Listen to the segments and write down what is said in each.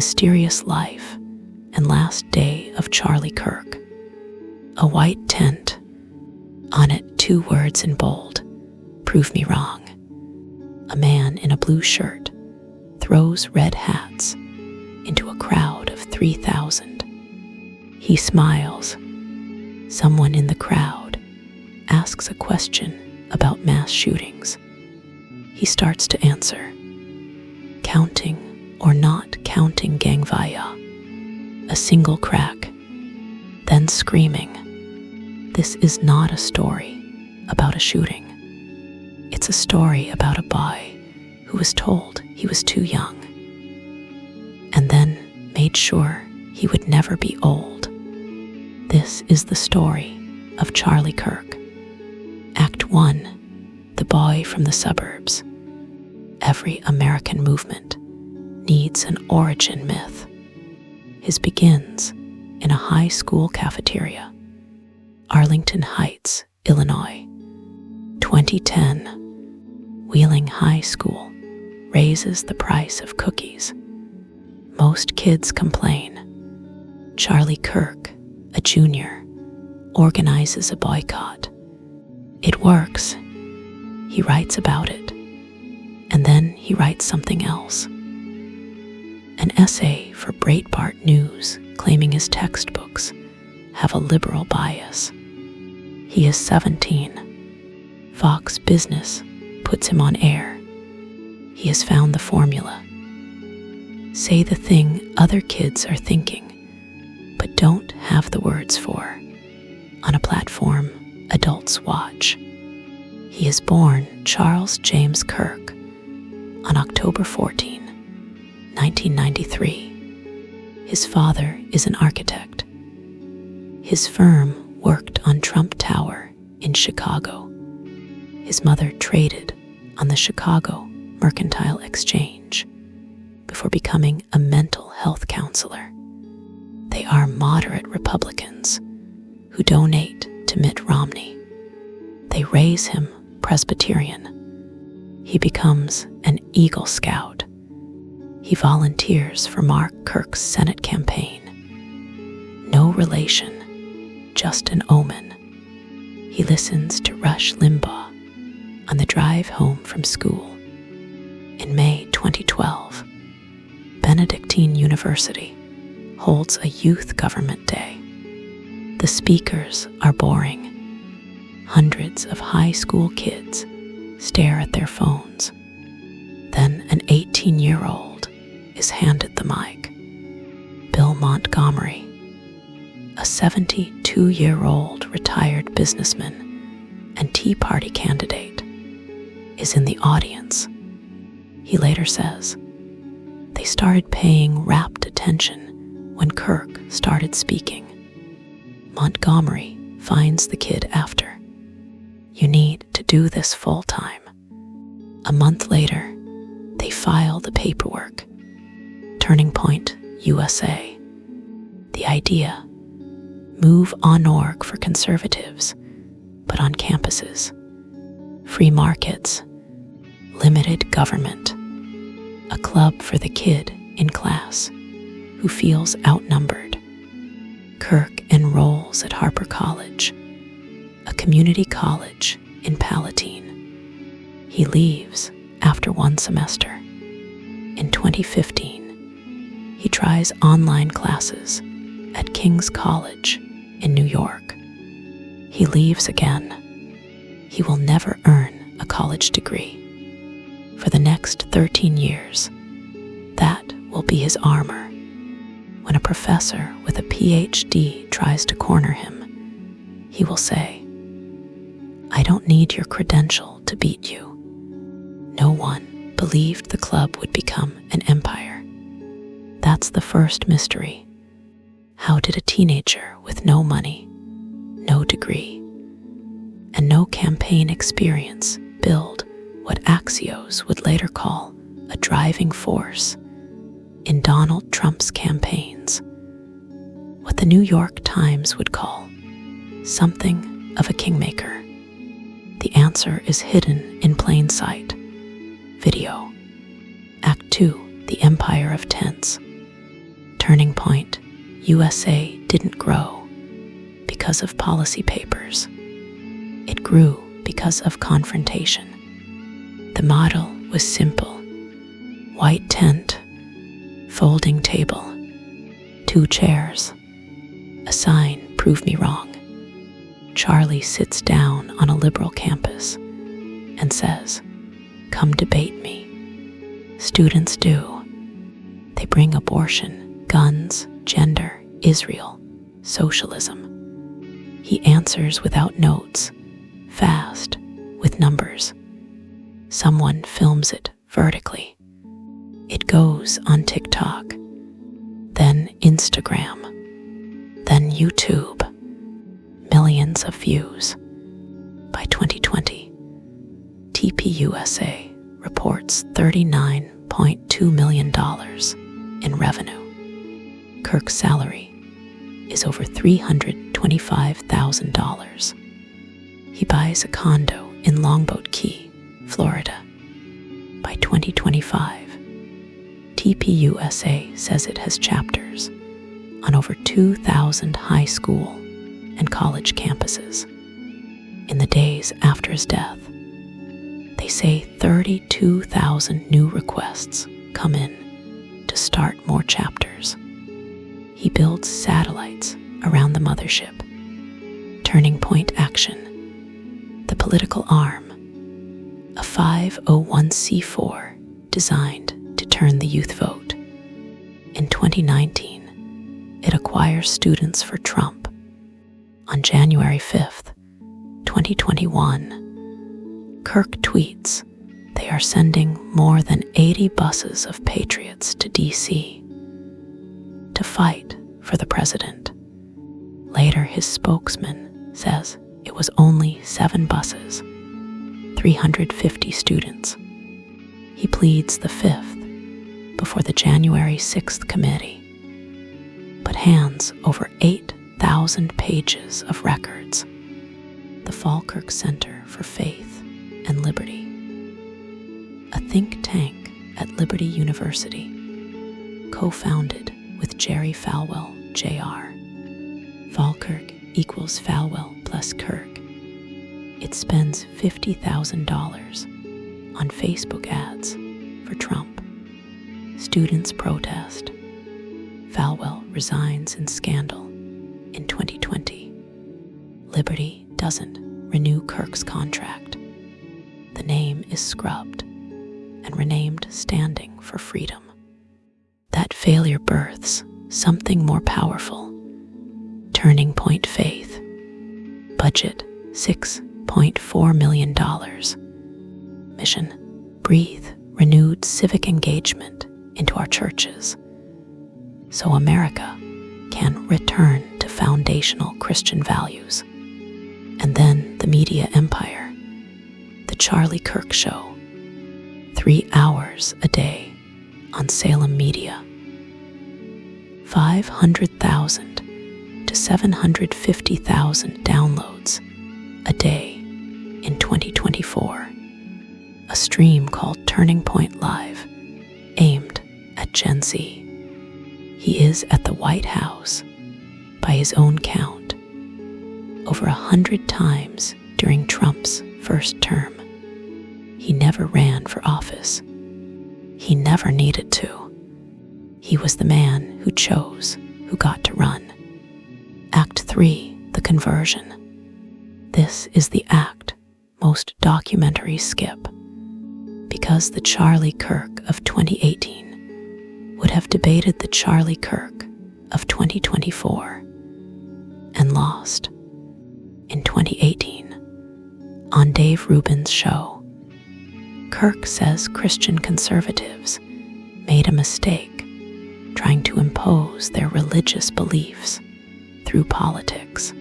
Mysterious Life and Last Day of Charlie Kirk. A white tent. On it 2 words in bold. Prove me wrong. A man in a blue shirt throws red hats into a crowd of 3,000. He smiles. Someone in the crowd asks a question about mass shootings. He starts to answer. Counting or not counting gang via. A single crack. Then screaming. This is not a story about a shooting. It's a story about a boy who was told he was too young and then made sure he would never be old. This is the story of Charlie Kirk. Act 1. The boy from the suburbs. Every American movement needs an origin myth. His begins in a high school cafeteria, Arlington Heights, Illinois. 2010. Wheeling High School raises the price of cookies. Most kids complain. Charlie Kirk, a junior, organizes a boycott. It works. He writes about it. And then he writes something else. An essay for Breitbart News claiming his textbooks have a liberal bias. He is 17. Fox Business puts him on air. He has found the formula. Say the thing other kids are thinking, but don't have the words for. On a platform adults watch. He is born Charles James Kirk on October 14, 1993. His father is an architect. His firm worked on Trump Tower in Chicago. His mother traded on the Chicago Mercantile Exchange before becoming a mental health counselor. They are moderate Republicans who donate to Mitt Romney. They raise him Presbyterian. He becomes an Eagle Scout. He volunteers for Mark Kirk's Senate campaign. No relation, just an omen. He listens to Rush Limbaugh on the drive home from school. In May 2012, Benedictine University holds a youth government day. The speakers are boring. Hundreds of high school kids stare at their phones. Then an 18-year-old is handed the mic. Bill Montgomery, a 72-year-old retired businessman and Tea Party candidate, is in the audience. He later says, they started paying rapt attention when Kirk started speaking. Montgomery finds the kid after. You need to do this full time. A month later, they file the paperwork. Turning Point, USA. The idea, move on org for conservatives, but on campuses. Free markets, limited government, a club for the kid in class who feels outnumbered. Kirk enrolls at Harper College, a community college in Palatine. He leaves after 1 semester. In 2015, he tries online classes at King's College in New York. He leaves again. He will never earn a college degree. For the next 13 years, that will be his armor. When a professor with a PhD tries to corner him, he will say, I don't need your credential to beat you. No one believed the club would become an empire. That's the first mystery. How did a teenager with no money, no degree, and no campaign experience build what Axios would later call a driving force in Donald Trump's campaigns? What the New York Times would call something of a kingmaker. The answer is hidden in plain sight. Video. Act 2, The Empire of Tents. Turning Point USA didn't grow because of policy papers. It grew because of confrontation. The model was simple: white tent, folding table, 2 chairs, a sign, "Prove me wrong." Charlie sits down on a liberal campus and says, "Come debate me." Students do. They bring abortion, guns, gender, Israel, socialism. He answers without notes, fast, with numbers. Someone films it vertically. It goes on TikTok, then Instagram, then YouTube. Millions of views. By 2020, TPUSA reports $39.2 million in revenue. Kirk's salary is over $325,000. He buys a condo in Longboat Key, Florida. By 2025, TPUSA says it has chapters on over 2,000 high school and college campuses. In the days after his death, they say 32,000 new requests come in to start more chapters. He builds satellites around the mothership. Turning Point Action, the political arm, a 501c4 designed to turn the youth vote. In 2019, it acquires students for Trump. On January 5th, 2021, Kirk tweets they are sending more than 80 buses of patriots to D.C. to fight for the president. Later, his spokesman says it was only 7 buses, 350 students. He pleads the 5th before the January 6th committee, but hands over 8,000 pages of records. The Falkirk Center for Faith and Liberty, a think tank at Liberty University, co-founded with Jerry Falwell, Jr. Falkirk equals Falwell plus Kirk. It spends $50,000 on Facebook ads for Trump. Students protest. Falwell resigns in scandal in 2020. Liberty doesn't renew Kirk's contract. The name is scrubbed and renamed Standing for Freedom. That failure births something more powerful. Turning Point Faith. Budget $6.4 million. Mission: breathe renewed civic engagement into our churches so America can return to foundational Christian values. And then the media empire, the Charlie Kirk Show, 3 hours a day on Salem Media. 500,000 to 750,000 downloads a day in 2024. A stream called Turning Point Live, aimed at Gen Z. He is at the White House, by his own count, over 100 times during Trump's first term. He never ran for office. He never needed to. He was the man who chose who got to run. Act 3, the conversion. This is the act most documentaries skip, because the Charlie Kirk of 2018 would have debated the Charlie Kirk of 2024 and lost. In 2018, on Dave Rubin's show, Kirk says Christian conservatives made a mistake trying to impose their religious beliefs through politics.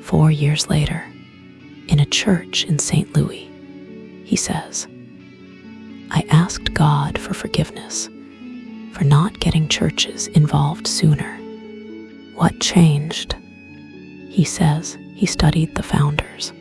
4 years later, in a church in St. Louis, he says, "I asked God for forgiveness for not getting churches involved sooner. What changed?" He says he studied the founders.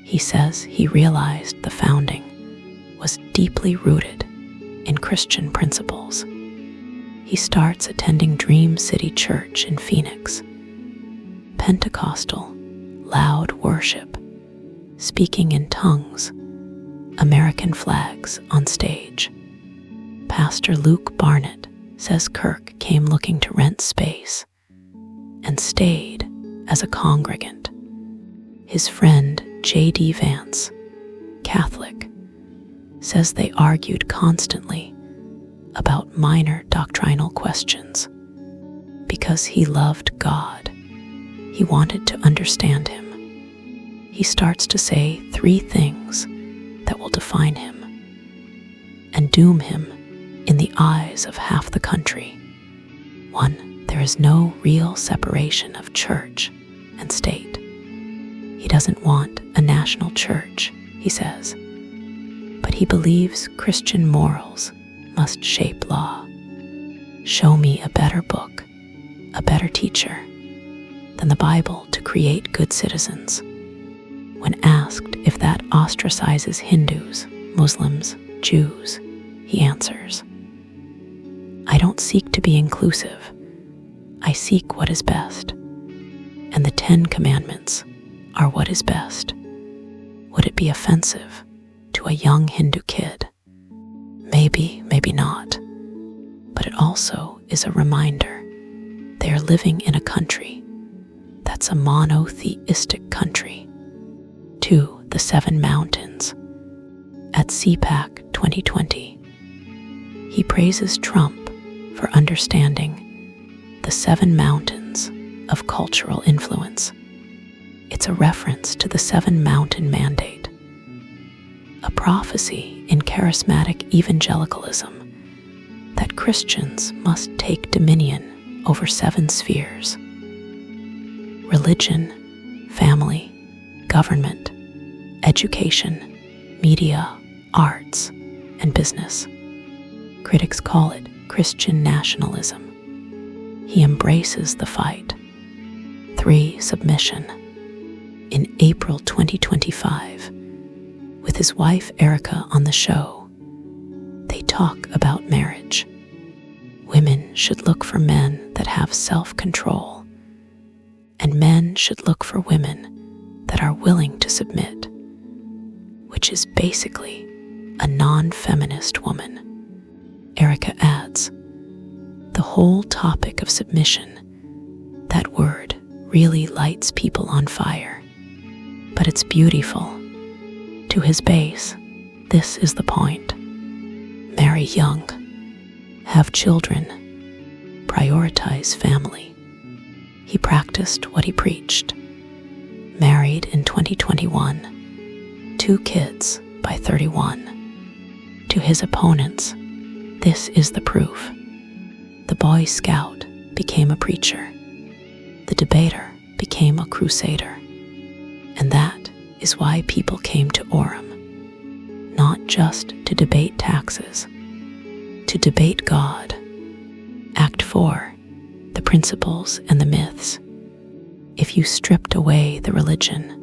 He says he realized the founding was deeply rooted in Christian principles. he starts attending Dream City Church in Phoenix. Pentecostal, loud worship, speaking in tongues, American flags on stage. Pastor Luke Barnett says Kirk came looking to rent space and stayed as a congregant. His friend J.D. Vance, Catholic, says they argued constantly about minor doctrinal questions. Because he loved God, he wanted to understand him. He starts to say 3 things that will define him and doom him in the eyes of half the country. 1, there is no real separation of church and state. He doesn't want a national church, he says, but he believes Christian morals must shape law. Show me a better book, a better teacher than the Bible to create good citizens. When asked if that ostracizes Hindus, Muslims, Jews, he answers, I don't seek to be inclusive. I seek what is best. And the 10 Commandments are what is best. Would it be offensive to a young Hindu kid? Maybe, maybe not. But it also is a reminder they are living in a country that's a monotheistic country. 2, the 7 mountains. At CPAC 2020, he praises Trump for understanding the 7 mountains of cultural influence. It's a reference to the 7 mountain mandate, a prophecy in charismatic evangelicalism that Christians must take dominion over 7 spheres: religion, family, government, education, media, arts, and business. Critics call it Christian nationalism. He embraces the fight. 3, submission. In April 2025, with his wife Erica on the show, they talk about marriage. Women should look for men that have self-control, and men should look for women that are willing to submit, which is basically a non-feminist woman. Erica adds, the whole topic of submission, that word really lights people on fire, but it's beautiful. To his base, this is the point. Marry young, have children, prioritize family. He practiced what he preached. Married in 2021, 2 kids by 31. To his opponents, this is the proof. The Boy Scout became a preacher. The debater became a crusader. And that is why people came to Orem, not just to debate taxes, to debate God. Act 4, the principles and the myths. If you stripped away the religion,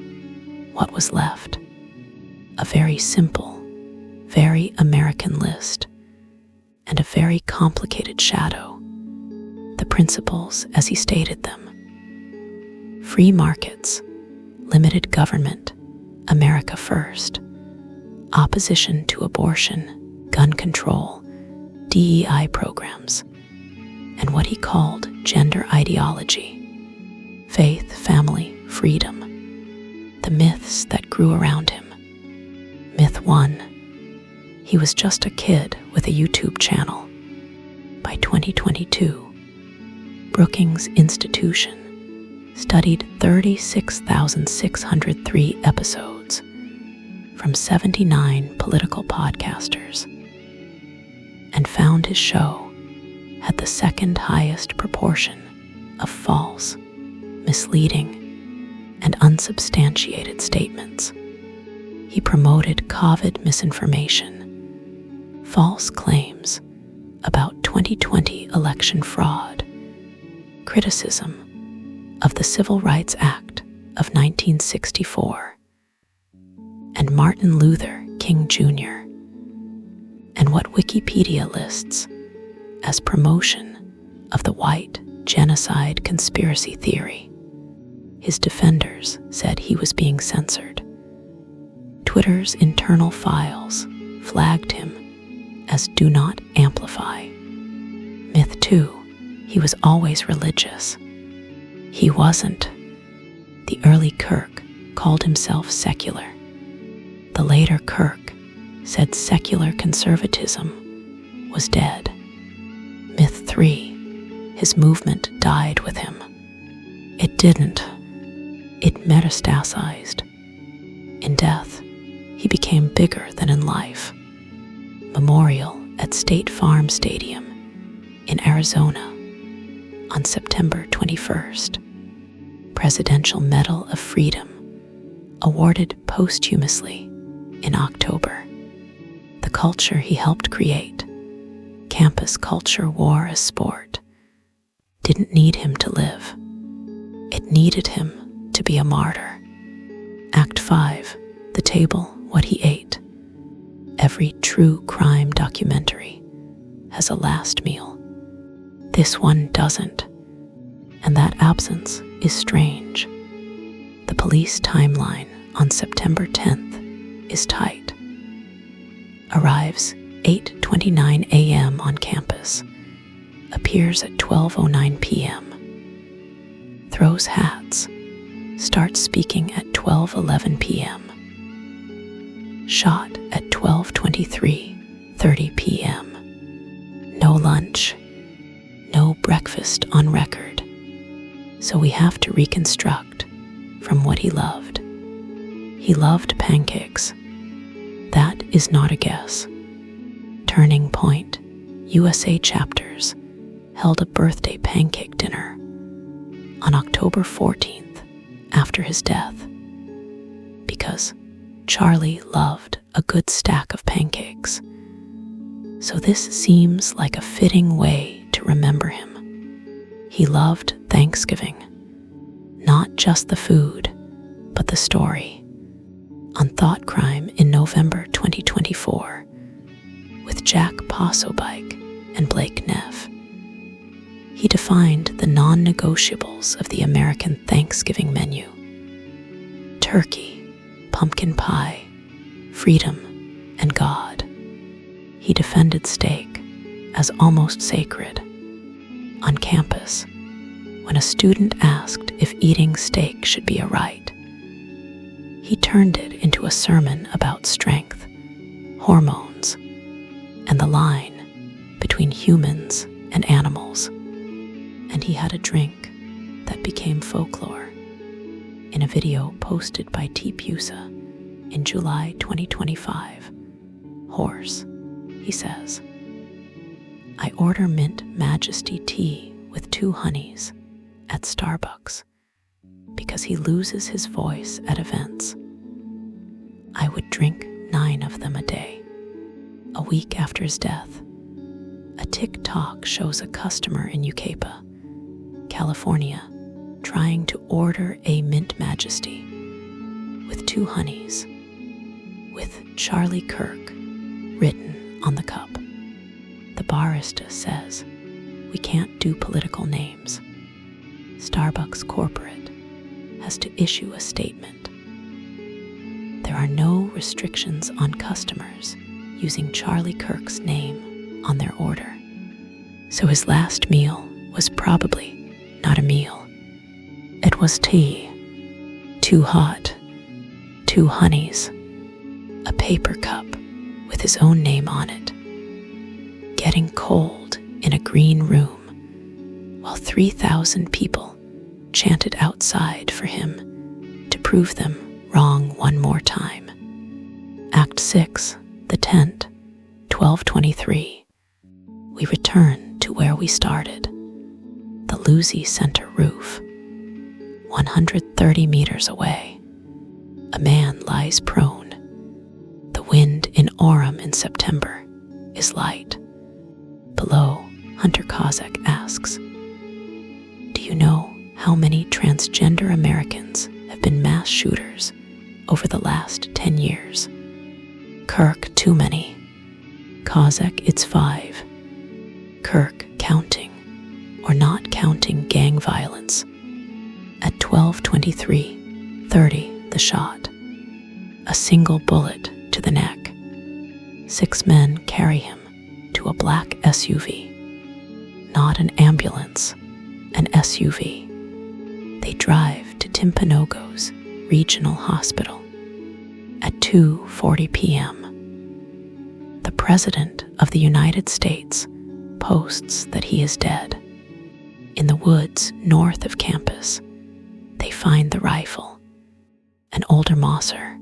what was left? A very simple, very American list, and a very complicated shadow. The principles as he stated them. Free markets, limited government, America first, opposition to abortion, gun control, DEI programs, and what he called gender ideology, faith, family, freedom, the myths that grew around him. Myth 1, he was just a kid with a YouTube channel. By 2022, Brookings Institution studied 36,603 episodes from 79 political podcasters and found his show had the 2nd highest proportion of false, misleading, and unsubstantiated statements. He promoted COVID misinformation, false claims about 2020 election fraud, criticism of the Civil Rights Act of 1964, and Martin Luther King Jr., and what Wikipedia lists as promotion of the white genocide conspiracy theory. His defenders said he was being censored. Twitter's internal files flagged him as do not amplify. Myth 2, he was always religious. He wasn't. The early Kirk called himself secular. The later Kirk said secular conservatism was dead. Myth 3, his movement died with him. It didn't. It metastasized. In death, he became bigger than in life. Memorial at State Farm Stadium in Arizona on September 21st. Presidential Medal of Freedom awarded posthumously in October. The culture he helped create, campus culture war as sport, didn't need him to live. It needed him to be a martyr. Act 5, The Table, What He Ate. Every true crime documentary has a last meal. This one doesn't, and that absence is strange. The police timeline on September 10th is tight. Arrives 8:29 a.m. on campus. Appears at 12:09 p.m. Throws hats. Starts speaking at 12:11 p.m. Shot at 12:23:30 p.m. No lunch. No breakfast on record. So we have to reconstruct from what he loved. He loved pancakes. That is not a guess. Turning Point USA chapters held a birthday pancake dinner on October 14th after his death, because Charlie loved a good stack of pancakes. So this seems like a fitting way to remember him. He loved Thanksgiving, not just the food, but the story. On Thought Crime in November 2024, with Jack Possobike and Blake Neff, he defined the non-negotiables of the American Thanksgiving menu: turkey, pumpkin pie, freedom, and God. He defended steak as almost sacred. On campus, when a student asked if eating steak should be a right, he turned it into a sermon about strength, hormones, and the line between humans and animals. And he had a drink that became folklore. In a video posted by T. Pusa in July 2025, Horse, he says, "I order Mint Majesty tea with 2 honeys at Starbucks because he loses his voice at events. I would drink 9 of them a day." A week after his death, a TikTok shows a customer in Ucapa, California, trying to order a Mint Majesty with 2 honeys, with Charlie Kirk written on the cup. The barista says, "We can't do political names." Starbucks corporate has to issue a statement. There are no restrictions on customers using Charlie Kirk's name on their order. So his last meal was probably not a meal. It was tea, 2 hot, 2 honeys, a paper cup with his own name on it, getting cold in a green room while 3,000 people chanted outside for him to prove them wrong one more time. Act 6, The Tent, 12:23. We return to where we started, the Lucy Center roof. 130 meters away, a man lies prone. The wind in Orem in September is light. Below, Hunter Kozak asks, "Do you know how many transgender Americans have been mass shooters over the last 10 years? Kirk, too many. Kozak, it's 5. Kirk, counting, or not counting gang violence. At 12:23:30, the shot. A single bullet to the neck. 6 men carry him to a black SUV. Not an ambulance, an SUV. They drive to Timpanogos Regional Hospital. At 2:40 p.m., the President of the United States posts that he is dead. In the woods north of campus, they find the rifle, an older Mauser,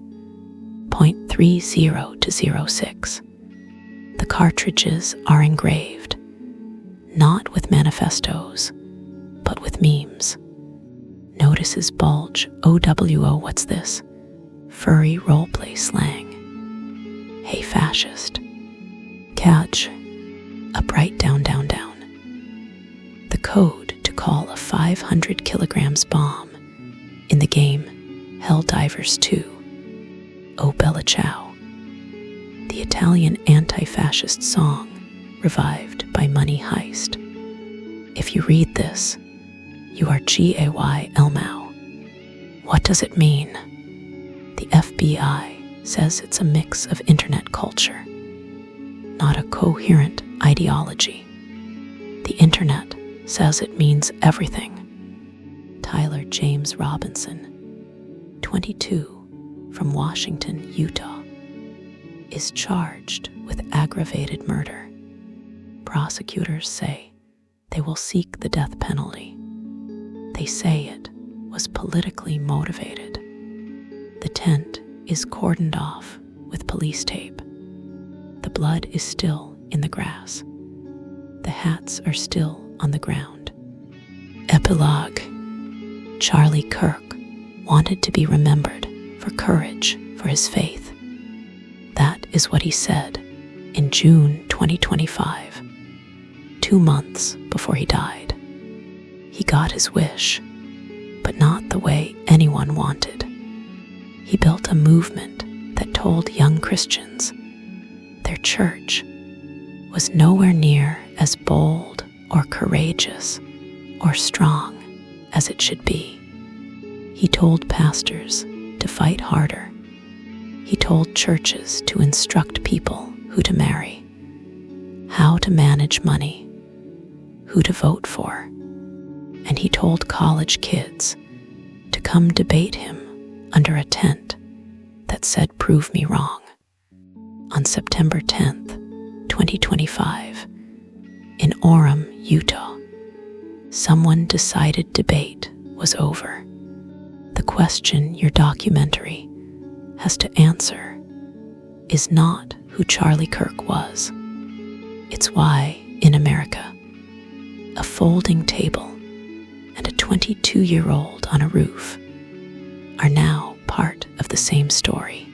.30 to 06. The cartridges are engraved, not with manifestos, but with memes. Notices bulge, OWO, what's this? Furry roleplay slang. Hey fascist. Catch. Upright down, down, down. The code to call a 500 kilograms bomb in the game Helldivers 2. Oh Bella Ciao. The Italian anti-fascist song revived by Money Heist. If you read this, you are GAY Elmau. What does it mean? The FBI says it's a mix of internet culture, not a coherent ideology. The internet says it means everything. Tyler James Robinson, 22, from Washington, Utah, is charged with aggravated murder. Prosecutors say they will seek the death penalty. They say it was politically motivated. The tent is cordoned off with police tape. The blood is still in the grass. The hats are still on the ground. Epilogue. Charlie Kirk wanted to be remembered for courage for his faith. That is what he said in June 2025, 2 months before he died. He got his wish, but not the way anyone wanted. He built a movement that told young Christians their church was nowhere near as bold or courageous or strong as it should be. He told pastors to fight harder. He told churches to instruct people who to marry, how to manage money, who to vote for, and he told college kids to come debate him under a tent that said, "Prove me wrong." On September 10th, 2025, in Orem, Utah, someone decided debate was over. The question your documentary has to answer is not who Charlie Kirk was. It's why, in America, a folding table and a 22-year-old on a roof are now part of the same story.